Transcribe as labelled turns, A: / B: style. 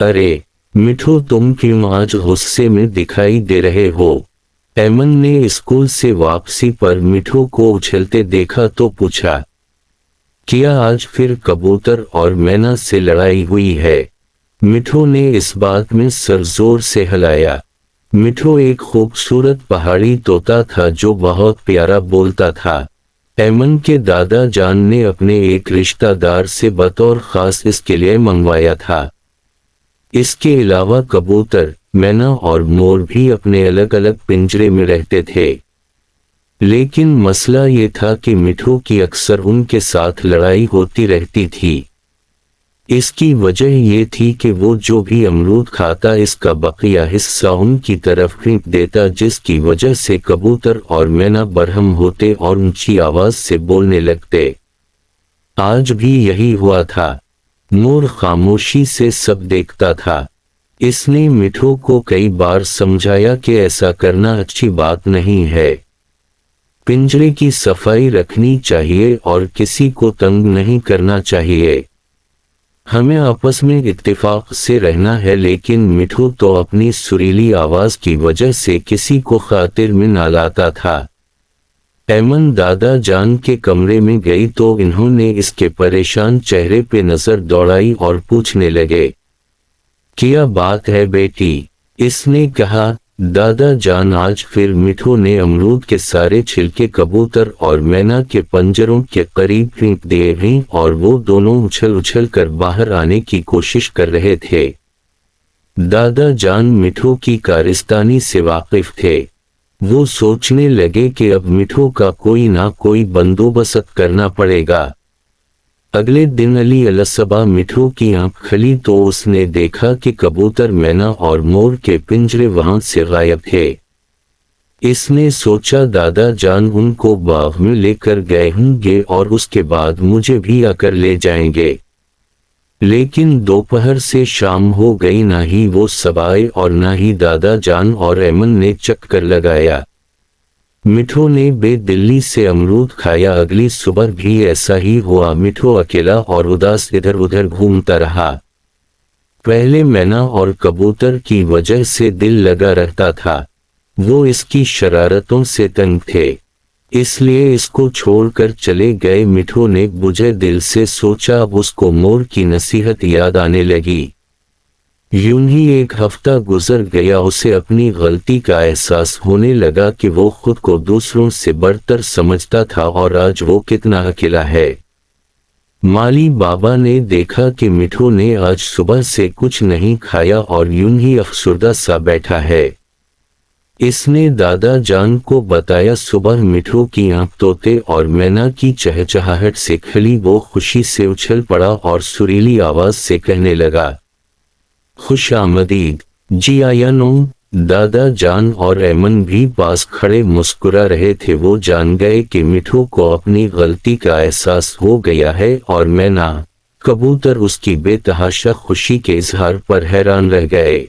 A: अरे मिठू, तुम क्यों आज गुस्से में दिखाई दे रहे हो? ऐमन ने स्कूल से वापसी पर मिठू को उछलते देखा तो पूछा, क्या आज फिर कबूतर और मैना से लड़ाई हुई है? मिठू ने इस बात में सर जोर से हिलाया। मिठू एक खूबसूरत पहाड़ी तोता था जो बहुत प्यारा बोलता था। ऐमन के दादा जान ने अपने एक रिश्तेदार से बतौर खास इसके लिए मंगवाया था। इसके अलावा कबूतर, मैना और मोर भी अपने अलग अलग पिंजरे में रहते थे। लेकिन मसला ये था कि मिठू की अक्सर उनके साथ लड़ाई होती रहती थी। इसकी वजह ये थी कि वो जो भी अमरूद खाता इसका बकिया हिस्सा उनकी तरफ फेंक देता, जिसकी वजह से कबूतर और मैना बरहम होते और ऊंची आवाज से बोलने लगते। आज भी यही हुआ था। मोर खामोशी से सब देखता था। इसने मिठू को कई बार समझाया कि ऐसा करना अच्छी बात नहीं है। पिंजरे की सफाई रखनी चाहिए और किसी को तंग नहीं करना चाहिए। हमें आपस में इत्तेफाक से रहना है। लेकिन मिठू तो अपनी सुरीली आवाज की वजह से किसी को खातिर में न लाता था। ऐमन दादा जान के कमरे में गई तो इन्होंने इसके परेशान चेहरे पे नजर दौड़ाई और पूछने लगे, क्या बात है बेटी? इसने कहा, दादा जान, आज फिर मिठू ने अमरूद के सारे छिलके कबूतर और मैना के पंजरों के करीब फेंक दिए हैं और वो दोनों उछल उछल कर बाहर आने की कोशिश कर रहे थे। दादा जान मिठू की कारिस्तानी से वाकिफ थे। वो सोचने लगे कि अब मिठू का कोई ना कोई बंदोबस्त करना पड़ेगा। अगले दिन अली अलसबा मिठू की आंख खुली तो उसने देखा कि कबूतर, मैना और मोर के पिंजरे वहां से गायब थे। इसने सोचा दादा जान उनको बाग में लेकर गए होंगे और उसके बाद मुझे भी आकर ले जाएंगे। लेकिन दोपहर से शाम हो गई, ना ही वो सब आए और ना ही दादा जान और ऐमन ने चक्कर लगाया। मिठू ने बेदिली से अमरूद खाया। अगली सुबह भी ऐसा ही हुआ। मिठू अकेला और उदास इधर उधर घूमता रहा। पहले मैना और कबूतर की वजह से दिल लगा रहता था। वो इसकी शरारतों से तंग थे, इसलिए इसको छोड़कर चले गए। मिठू ने बुझे दिल से सोचा। अब उसको मोर की नसीहत याद आने लगी। यूं ही एक हफ्ता गुजर गया। उसे अपनी गलती का एहसास होने लगा कि वो खुद को दूसरों से बढ़कर समझता था और आज वो कितना अकेला है। माली बाबा ने देखा कि मिठू ने आज सुबह से कुछ नहीं खाया और यूं ही अफसुर्दा सा बैठा है। इसने दादा जान को बताया। सुबह मिठू की आंख तोते और मैना की चहचहाहट से खिली। वो खुशी से उछल पड़ा और सुरीली आवाज से कहने लगा, खुश आमदीद जी आया नो। दादा जान और ऐमन भी पास खड़े मुस्कुरा रहे थे। वो जान गए कि मिठू को अपनी गलती का एहसास हो गया है और मैना, कबूतर उसकी बेतहाशा खुशी के इजहार पर हैरान रह गए।